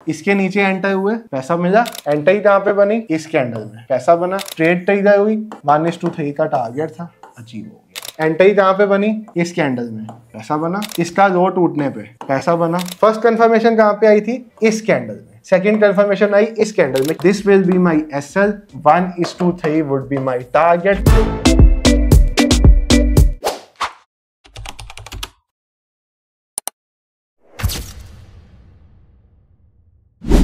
इसके नीचे एंटर हुए, पैसा मिला। एंट्री कहाँ पे बनी? इस कैंडल में, पैसा बना। ट्रेड ट्रिगर हुई, -2 का टारगेट था, अचीव हो गया। एंट्री कहाँ पे बनी? इस कैंडल में, पैसा बना। इसका लो टूटने पे पैसा बना। फर्स्ट कंफर्मेशन कहाँ पे आई थी? इस कैंडल में। सेकंड कंफर्मेशन आई इस कैंडल में। This will be my SL, 1:3 would be my target.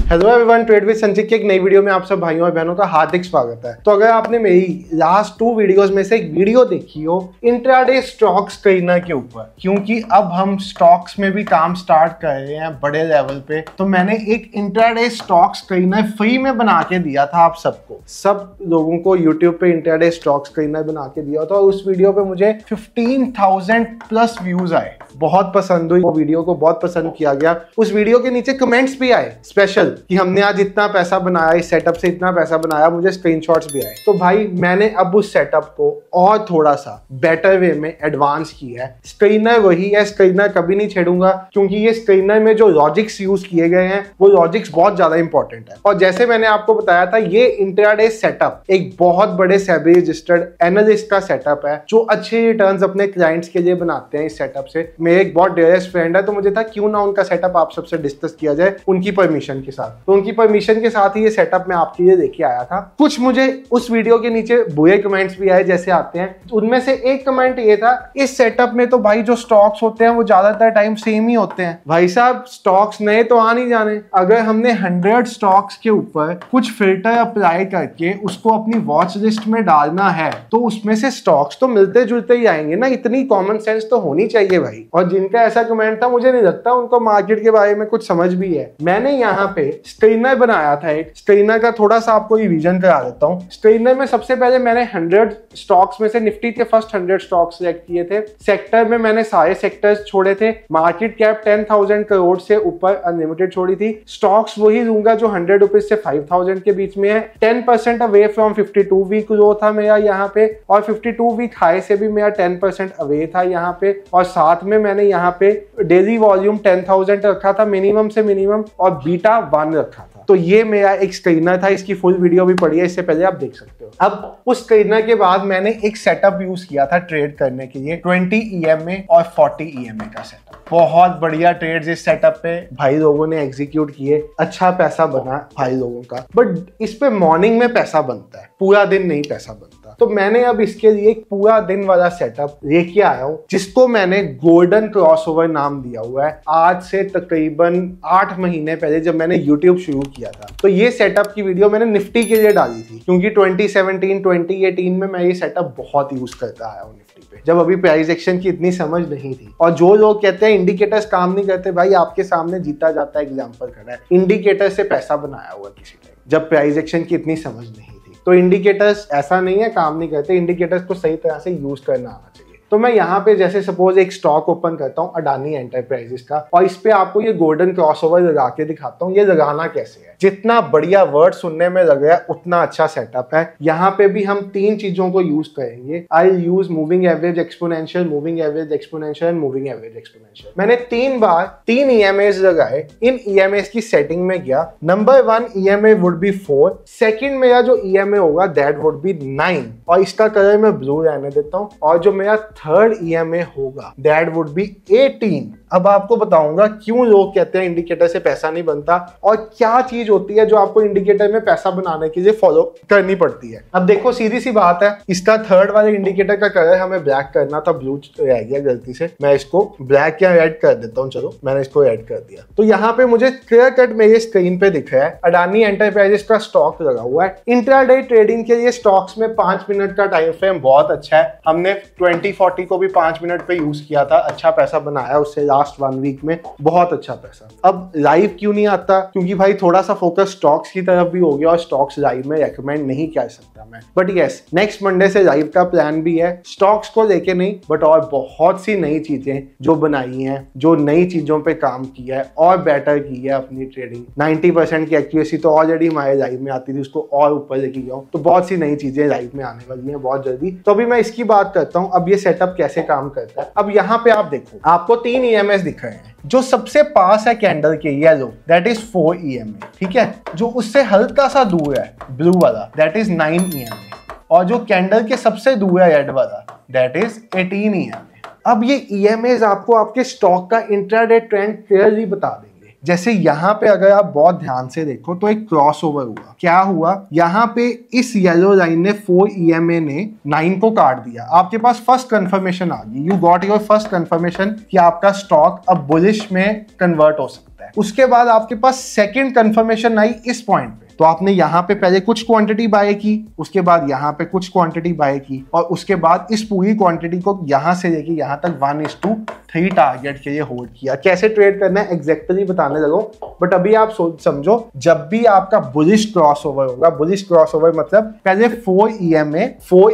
Hello everyone, trade with संचित की एक नई वीडियो में आप सब भाइयों और बहनों का हार्दिक स्वागत है। तो अगर आपने मेरी लास्ट 2 वीडियोस में से एक वीडियो देखी हो इंट्राडे स्टॉक्स ट्रेडर के ऊपर, क्योंकि अब हम स्टॉक्स में भी काम स्टार्ट कर रहे हैं बड़े लेवल पे, तो मैंने एक इंट्राडे स्टॉक्स ट्रेडर फ्री में बना के दिया था आप सबको, सब लोगों को यूट्यूब पे इंट्राडे स्टॉक्स ट्रेडर बना के दिया था। और उस वीडियो पे मुझे 15,000 प्लस व्यूज आए, बहुत पसंद हुई वो वीडियो को, बहुत पसंद किया गया। उस वीडियो के नीचे कमेंट्स भी आए स्पेशल कि हमने आज इतना पैसा बनाया, इस सेटअप से इतना पैसा बनाया, मुझे स्क्रीनशॉट्स भी आए। तो भाई मैंने अब उस सेटअप को और थोड़ा सा बेटर वे में एडवांस किया है। स्क्रीनर वही है, स्क्रीनर कभी नहीं छेड़ूंगा, क्योंकि ये स्क्रीनर में जो लॉजिक्स यूज किए गए हैं वो लॉजिक्स बहुत ज्यादा इंपॉर्टेंट है। और जैसे मैंने आपको बताया था, ये इंट्राडे सेटअप एक बहुत बड़े सेबी रजिस्टर्ड एनालिस्ट का सेटअप है जो अच्छे रिटर्न्स अपने क्लाइंट्स के लिए बनाते हैं। इस सेटअप से मेरे एक बहुत डियरेस्ट फ्रेंड है, तो मुझे था क्यों ना उनका सेटअप आप सबसे डिस्कस किया जाए उनकी परमिशन के साथ। तो उनकी परमिशन के साथ ही ये सेटअप मैं आपके लिए लेके आया था। कुछ मुझे उस वीडियो के नीचे बुरे कमेंट्स भी आए, जैसे आते हैं। उनमें से एक कमेंट ये था, इस सेटअप में तो भाई जो स्टॉक्स होते हैं वो ज्यादातर टाइम सेम ही होते हैं। भाई साहब, स्टॉक्स नए तो आ नहीं जाने। अगर हमने 100 स्टॉक्स के ऊपर कुछ फिल्टर अप्लाई करके उसको अपनी वॉच लिस्ट में डालना है, तो उसमें से स्टॉक्स तो मिलते जुलते ही आएंगे ना। इतनी कॉमन सेंस तो होनी चाहिए भाई। और जिनका ऐसा कमेंट था, मुझे नहीं लगता उनको मार्केट के बारे में कुछ समझ भी है। मैंने यहाँ पे स्क्रीनर बनाया था। एक स्क्रीनर का थोड़ा सा आपको रिवीजन करा देता हूँ। स्क्रीनर में सबसे पहले मैंने 100 स्टॉक्स में से निफ्टी के फर्स्ट 100 स्टॉक्स सिलेक्ट किए थे। सेक्टर में मैंने सारे सेक्टर्स छोड़े थे। मार्केट कैप 10,000 करोड़ से ऊपर अनलिमिटेड छोड़ी थी। स्टॉक्स वही लूंगा जो 100 रुपीज से 5,000 के बीच में है। 10% अवे फ्रॉम 52 वीक लो था मेरा यहाँ पे, और 52 वीक हाई से भी मेरा 10% अवे था यहाँ पे। और साथ में मैंने यहाँ पे डेली वॉल्यूम 10,000 रखा था मिनिमम से मिनिमम, और बीटा 1 रखा था। तो ये मेरा एक स्क्रीनर था। इसकी फुल वीडियो भी पड़ी है, इससे पहले आप देख सकते हो। अब उस स्क्रीनर के बाद मैंने एक सेटअप यूज किया था ट्रेड करने के लिए, 20 EMA और 40 EMA का सेटअप। बहुत बढ़िया ट्रेड्स इस सेटअप पे भाई लोगों ने एग्जीक्यूट किए, अच्छा पैसा बना भाई लोगों का। बट इस पे मॉर्निंग में पैसा बनता है, पूरा दिन नहीं पैसा बनता। तो मैंने अब इसके लिए एक पूरा दिन वाला सेटअप लेके आया हूं, जिसको मैंने गोल्डन क्रॉसओवर नाम दिया हुआ है। आज से तकरीबन 8 महीने पहले जब मैंने यूट्यूब शुरू किया था, तो ये सेटअप की वीडियो मैंने निफ्टी के लिए डाली थी, क्योंकि 2017 2018 में मैं ये सेटअप बहुत यूज करता आया हूँ निफ्टी पे, जब अभी प्राइस एक्शन की इतनी समझ नहीं थी। और जो लोग कहते हैं इंडिकेटर्स काम नहीं करते, भाई आपके सामने जीता जाता एग्जाम्पल खड़ा है। इंडिकेटर से पैसा बनाया हुआ किसी टाइम, जब प्राइस एक्शन की इतनी समझ नहीं थी। तो इंडिकेटर्स ऐसा नहीं है काम नहीं करते, इंडिकेटर्स को सही तरह से यूज करना आना चाहिए। तो मैं यहाँ पे जैसे सपोज एक स्टॉक ओपन करता हूँ अडानी एंटरप्राइजेस का, और इस पे आपको ये गोल्डन क्रॉसओवर लगा के दिखाता हूँ। ये लगाना कैसे है, जितना बढ़िया वर्ड सुनने में लग रहा है उतना अच्छा सेटअप है। यहाँ पे भी हम 3 चीजों को यूज करेंगे। I use moving average exponential, moving average exponential and moving average exponential. मैंने 3 बार 3 EMAs लगाए। इन EMAs की सेटिंग में गया। Number 1 EMA would be 4, second मेरा जो EMA होगा दैट वुड बी 9, और इसका कलर मैं ब्लू रहने देता हूँ। और जो मेरा थर्ड EMA होगा दैट वुड बी 18। अब आपको बताऊंगा क्यों लोग कहते हैं इंडिकेटर से पैसा नहीं बनता, और क्या चीज होती है जो आपको इंडिकेटर में पैसा बनाने के लिए फॉलो करनी पड़ती है। अब देखो, सीधी सी बात है, इसका थर्ड वाले इंडिकेटर का कलर हमें ब्लैक करना था, ब्लू रह गया गलती से। मैं इसको ब्लैक या रेड कर देता हूँ। चलो, मैंने इसको रेड कर दिया। तो यहाँ पे मुझे क्लियर कट मेरे स्क्रीन पे दिख रहा है अडानी एंटरप्राइजेस का स्टॉक लगा हुआ है। इंट्राडे ट्रेडिंग के लिए स्टॉक्स में 5 मिनट का टाइम फ्रेम बहुत अच्छा है। हमने 2040 को भी 5 मिनट पे यूज किया था, अच्छा पैसा बनाया उससे लास्ट 1 वीक में, बहुत अच्छा पैसा। अब लाइव क्यों नहीं आता, क्योंकि भाई थोड़ा सा फोकस स्टॉक्स की तरफ भी हो गया, और स्टॉक्स लाइव में रेकमेंड नहीं कर सकता मैं। बट यस, नेक्स्ट मंडे से लाइव का प्लान भी है, स्टॉक्स को लेके नहीं, बट और बहुत सी नई चीजें जो बनाई हैं, जो नई चीजों पे काम किया है और बेटर की है अपनी ट्रेडिंग। 90% की एक्यूरेसी तो ऑलरेडी हमारे लाइव में आती थी, उसको और ऊपर लेके गया हूं। तो बहुत सी नई चीजें लाइव में आने वाली हैं बहुत जल्दी। तो अभी मैं इसकी बात करता हूं, अब ये सेटअप कैसे काम करता है। अब यहाँ पे आप देखो, आपको 3 EMA EMAs दिख रहे हैं। जो सबसे पास है कैंडल के येलो दैट इज 4 EMA, ठीक है। जो उससे हल्का सा दूर है ब्लू वाला दैट इज 9 EMA, और जो कैंडल के सबसे दूर है रेड वाला दैट इज 18 EMA। अब ये EMAs आपको आपके स्टॉक का इंट्राडे ट्रेंड क्लियरली बता देंगे। जैसे यहाँ पे अगर आप बहुत ध्यान से देखो तो एक क्रॉसओवर हुआ। क्या हुआ, यहाँ पे इस येलो लाइन ने 4 EMA ने 9 को काट दिया। आपके पास फर्स्ट कंफर्मेशन आ गई, you got your first confirmation कि आपका स्टॉक अब बुलिश में कन्वर्ट हो सकता है। उसके बाद आपके पास सेकंड कंफर्मेशन आई इस पॉइंट पे, तो आपने यहाँ पे पहले कुछ क्वांटिटी बाय की, उसके बाद यहाँ पे कुछ क्वांटिटी बाय की, और उसके बाद इस पूरी क्वांटिटी को यहाँ से लेके यहाँ तक 1:3 टारगेट के लिए होल्ड किया। कैसे ट्रेड करना है एग्जैक्टली बताने लगो, बट अभी आप समझो, जब भी आपका बुलिश क्रॉसओवर होगा, बुलिश क्रॉसओवर मतलब पहले 4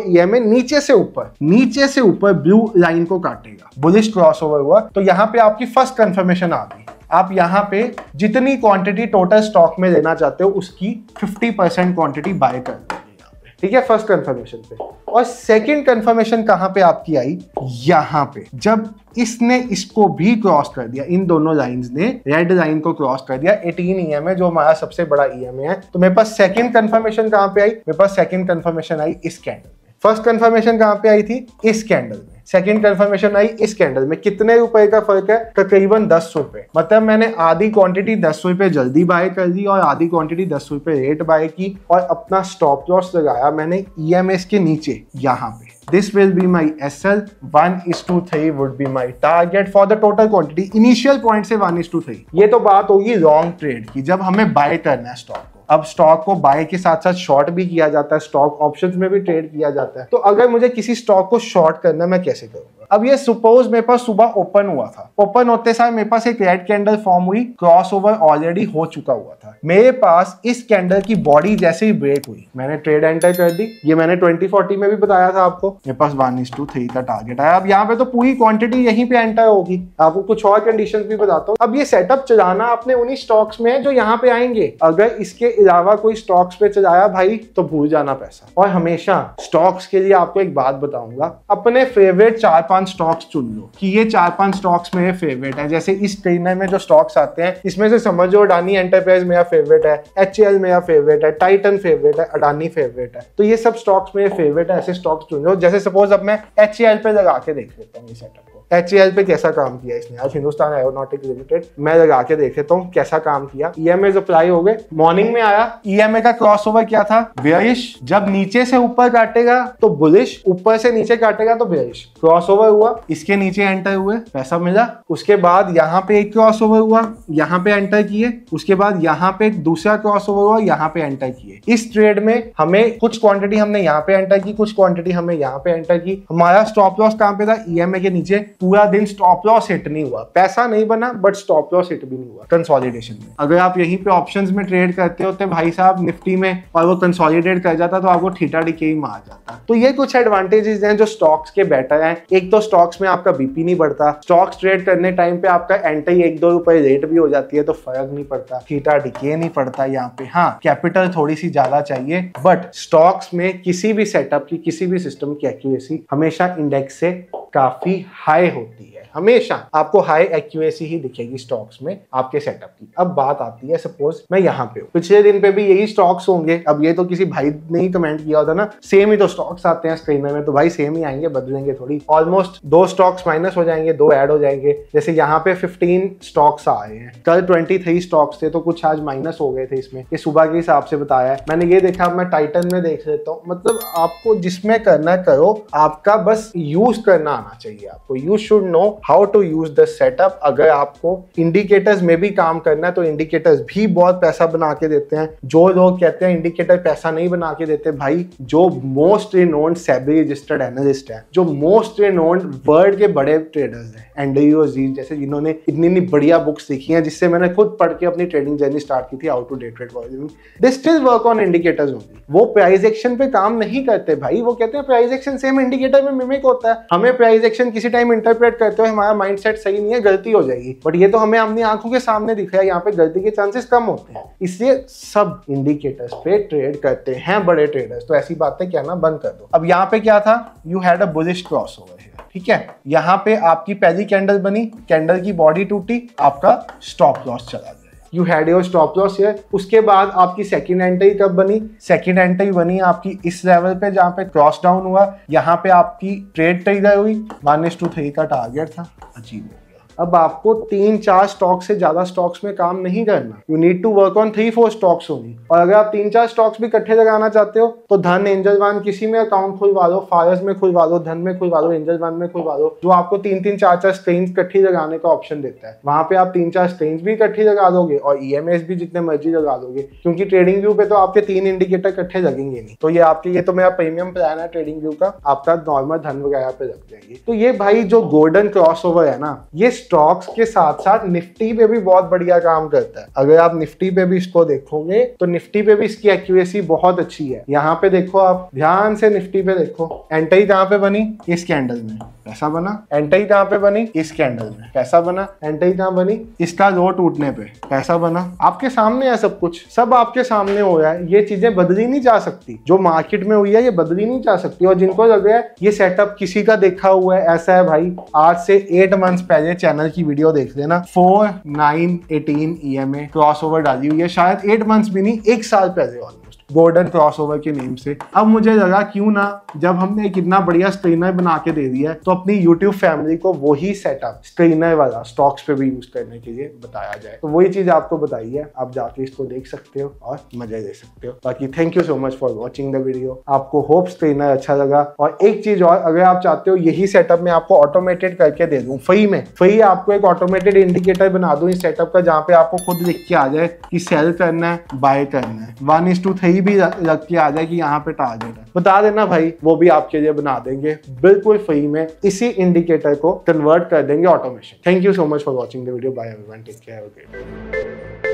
EMA नीचे से ऊपर ब्लू लाइन को काटेगा। बुलिश क्रॉसओवर हुआ तो यहाँ पे आपकी फर्स्ट कंफर्मेशन आ गई। आप यहाँ पे जितनी क्वांटिटी टोटल स्टॉक में लेना चाहते हो उसकी 50% क्वांटिटी बाय कर देंगे यहाँ पे, ठीक है, फर्स्ट कंफर्मेशन पे। और सेकंड कंफर्मेशन कहाँ पे आपकी आई, यहाँ पे, जब इसने इसको भी क्रॉस कर दिया, इन दोनों लाइंस ने रेड लाइन को क्रॉस कर दिया 18 EMA जो हमारा सबसे बड़ा EMA है। तो मेरे पास सेकंड कंफर्मेशन कहाँ पे आई, मेरे पास सेकंड कंफर्मेशन आई इस कैंडल में। फर्स्ट कंफर्मेशन कहाँ पे आई थी, इस कैंडल में। सेकंड कंफर्मेशन आई इस कैंडल में। कितने रुपए का फर्क है, तकरीबन 10 रुपए। मतलब मैंने आधी क्वांटिटी 10 रुपए जल्दी बाय कर दी और आधी क्वांटिटी 10 रुपए लेट बाय की, और अपना स्टॉप लॉस लगाया मैंने EMAs के नीचे यहाँ पे। This will be my SL, 1:3 would be my target for the total quantity। Initial point से 1:3। ये तो बात होगी लॉन्ग ट्रेड की, जब हमें बाय करना है स्टॉक को। अब स्टॉक को बाय के साथ साथ शॉर्ट भी किया जाता है, स्टॉक ऑप्शंस में भी ट्रेड किया जाता है। तो अगर मुझे किसी स्टॉक को शॉर्ट करना है, मैं कैसे करूंगा? अब ये सपोज मेरे पास सुबह ओपन हुआ था, ओपन होते साथ मेरे पास एक रेड कैंडल फॉर्म हुई, क्रॉसओवर ऑलरेडी हो चुका हुआ था। मेरे पास इस कैंडल की बॉडी जैसे ही ब्रेक हुई, मैंने ट्रेड एंटर कर दी। ये मैंने 2040 में भी बताया था आपको। मेरे पास 1:3 का टारगेट आया। अब यहाँ पे तो पूरी क्वांटिटी यहीं पे एंटर होगी। आपको कुछ और कंडीशंस भी बताता हूँ। अब ये सेटअप चलाना आपने उन्हीं स्टॉक्स में है जो यहाँ पे आएंगे। अगर इसके अलावा कोई स्टॉक्स पे चलाया भाई तो भूल जाना पैसा। और हमेशा स्टॉक्स के लिए आपको एक बात बताऊंगा, अपने फेवरेट 4-5 स्टॉक्स चुन लो कि ये 4-5 स्टॉक्स मेरे फेवरेट है। जैसे इस ट्रेनर में जो स्टॉक्स आते हैं, इसमें से समझो अडानी एंटरप्राइज मेरा फेवरेट है, HCL मेरा फेवरेट है, टाइटन फेवरेट है, अडानी फेवरेट है। तो ये सब स्टॉक्स मेरे फेवरेट है, ऐसे स्टॉक्स चुन लो। जैसे सपोज अब मैं HCL पे लगा के देख लेता हूँ ये सेटअप को। HCL पे कैसा काम किया इसने, आज हिंदुस्तान एरोनॉटिक्स लिमिटेड, मैं लगा के देख लेता हूँ कैसा काम किया। EMAs अप्लाई हो गए। मॉर्निंग में आया, EMA का क्रॉसओवर क्या था, बेयरिश। जब नीचे से ऊपर काटेगा तो बुलिश, ऊपर से नीचे काटेगा तो बेयरिश। क्रॉसओवर हुआ, इसके नीचे एंटर हुए, पैसा मिला। उसके बाद यहाँ पे एक क्रॉसओवर हुआ, यहाँ पे एंटर किए। उसके बाद यहाँ पे एक दूसरा क्रॉसओवर हुआ, यहाँ पे एंटर किए। इस ट्रेड में हमें कुछ क्वांटिटी हमने यहाँ पे एंटर की, कुछ क्वांटिटी हमने यहाँ पे एंटर की। हमारा स्टॉप लॉस कहाँ पे था, EMA के नीचे। पूरा दिन स्टॉप लॉस हिट नहीं हुआ, पैसा नहीं बना, बट स्टॉप लॉस हिट भी नहीं हुआ कंसोलिडेशन में। अगर आप यहीं पे ऑप्शंस में ट्रेड करते होते भाई साहब निफ्टी में, और वो कंसोलिडेट कर जाता तो आपको थीटा डीके ही मार जाता। तो ये कुछ एडवांटेजेस हैं जो स्टॉक्स के बेटर हैं। एक तो स्टॉक्स में आपका बीपी नहीं बढ़ता, स्टॉक्स ट्रेड करने टाइम पे आपका एंट्री 1-2 रुपए रेट भी हो जाती है तो फर्क नहीं पड़ता, थीटा डीके नहीं पड़ता यहाँ पे। हाँ, कैपिटल थोड़ी सी ज्यादा चाहिए, बट स्टॉक्स में किसी भी सेटअप की, किसी भी सिस्टम की एक्यूरेसी हमेशा इंडेक्स से काफी हाई होती है। हमेशा आपको हाई एक्यूरेसी ही दिखेगी स्टॉक्स में आपके सेटअप की। अब बात आती है, सपोज मैं यहाँ पे हूँ, पिछले दिन पे भी यही स्टॉक्स होंगे। अब ये तो किसी भाई ने ही कमेंट किया होता ना, सेम ही तो स्टॉक्स आते हैं स्क्रीनर में, तो भाई सेम ही आएंगे, बदलेंगे थोड़ी। ऑलमोस्ट 2 स्टॉक्स माइनस हो जाएंगे, 2 ऐड हो जाएंगे। जैसे यहाँ पे 15 स्टॉक्स आए हैं, कल 23 स्टॉक्स थे तो कुछ आज माइनस हो गए थे इसमें। ये सुबह के हिसाब से बताया है मैंने। ये देखा, मैं टाइटन में देख लेता हूँ। मतलब आपको जिसमें करना है करो, आपका बस यूज करना आना चाहिए आपको। You should know how to use the setup. अगर आपको इंडिकेटर्स में भी काम करना है तो इंडिकेटर्स भी बहुत पैसा बना के देते हैं। जो लोग कहते हैं इंडिकेटर पैसा नहीं बना के देते, भाई जो most renowned SEBI registered analyst है, जो मोस्ट रिनोन्ड वर्ल्ड के बड़े ट्रेडर्स हैं, एंड्रयू अजीज जैसे, जिन्होंने इतनी बढ़िया बुक्स लिखी हैं जिससे मैंने खुद पढ़ के अपनी ट्रेडिंग जर्नी स्टार्ट की थी, how to day trade volume, they still work on indicators only. वो प्राइस एक्शन पे काम नहीं करते भाई। वो कहते हैं प्राइस एक्शन सेम इंडिकेटर में मिमिक होता है, हमें विजुअलाइजेशन किसी टाइम इंटरप्रेट करते हुए हमारा माइंडसेट सही नहीं है, गलती हो जाएगी, बट ये तो हमें अपनी आंखों के सामने दिख रहा है, यहाँ पे गलती के चांसेस कम होते हैं। इसलिए सब इंडिकेटर्स पे ट्रेड करते हैं बड़े ट्रेडर्स, तो ऐसी बातें कहना बंद कर दो। अब यहाँ पे क्या था, you had a bullish crossover here, ठीक है। यहाँ पे आपकी पहली कैंडल बनी, कैंडल की बॉडी टूटी, आपका स्टॉप लॉस चला गया, you had your stop loss here. उसके बाद आपकी सेकंड एंट्री कब बनी, सेकंड एंट्री बनी आपकी इस लेवल पे जहाँ पे क्रॉस डाउन हुआ, यहाँ पे आपकी ट्रेड ट्रिगर हुई, 1:3 का टारगेट था, अचीव हो गया। अब आपको 3-4 स्टॉक से ज्यादा स्टॉक्स में काम नहीं करना, you need to work on 3-4 stocks only. और अगर आप 3-4 स्टॉक्स भी इकट्ठे लगाना चाहते हो तो धन, एंजल वन किसी में अकाउंट खुलवा लो, फारस में खुलवा लो, धन में खुलवा लो, एंजल वन में खुलवा लो, जो आपको 3-3, 4-4 स्ट्रेन्स इकट्ठी लगाने का ऑप्शन देता है। वहां पे आप 3-4 स्ट्रेन्स भी इकट्ठी लगा दोगे और ईएमएस भी जितने मर्जी लगा दोगे, क्योंकि ट्रेडिंग व्यू पे तो आपके 3 इंडिकेटर इकट्ठे लगेंगे नहीं। तो ये तो मेरा प्रीमियम प्लान है ट्रेडिंग व्यू का, आपका नॉर्मल धन वगैरह पे रख देंगे। तो ये भाई जो गोल्डन क्रॉसओवर है ना, ये स्टॉक्स के साथ साथ निफ्टी पे भी बहुत बढ़िया काम करता है। अगर आप निफ्टी पे भी इसको देखोगे तो निफ्टी पे भी इसकी एक्यूरेसी बहुत अच्छी है। यहाँ पे देखो, आप ध्यान से निफ्टी पे देखो, एंट्री कहाँ पे बनी, इस कैंडल में पैसा बना, एंट्री कहाँ पे बनी, इस कैंडल में पैसा बना, एंट्री कहाँ बनी, इसका लो टूटने पे पैसा बना। आपके सामने है सब कुछ, सब आपके सामने हो रहा है, ये चीजें बदली नहीं जा सकती, जो मार्केट में हुई है ये बदली नहीं जा सकती। और जिनको लग रहा है ये सेटअप किसी का देखा हुआ है, ऐसा है भाई, आज से 8 मंथ्स पहले चैनल की वीडियो देख लेना, 4-9-18 EMA क्रॉसओवर डाली हुई है, शायद 8 मंथ्स भी नहीं, 1 साल पहले ऑलमोस्ट, गोल्डन क्रॉसओवर के नेम से। अब मुझे लगा क्यों ना, जब हमने एक इतना बढ़िया स्ट्रेनर बना के दे दिया है तो अपनी यूट्यूब फैमिली को वही सेटअप स्ट्रेनर वाला स्टॉक्स पे भी यूज करने के लिए बताया जाए। तो वही चीज आपको बताई है, आप जाके इसको देख सकते हो और मजे ले सकते हो। बाकी thank you so much for watching the video. आपको होप स्ट्रेनर अच्छा लगा। और एक चीज और, अगर आप चाहते हो यही सेटअप मैं आपको ऑटोमेटेड करके दे दूं फ्री में, फ्री आपको एक ऑटोमेटेड इंडिकेटर बना दूं इस सेटअप का, जहाँ पे आपको खुद लिख के आ जाए कि सेल करना है, बाय करना है, 1:3 भी रख के आ जाए कि यहाँ पे टारगेट है, बता देना भाई, वो भी आपके लिए बना देंगे बिल्कुल फ्री में। इसी इंडिकेटर को कन्वर्ट कर देंगे automation. Thank you so much for watching the video. Bye everyone, take care.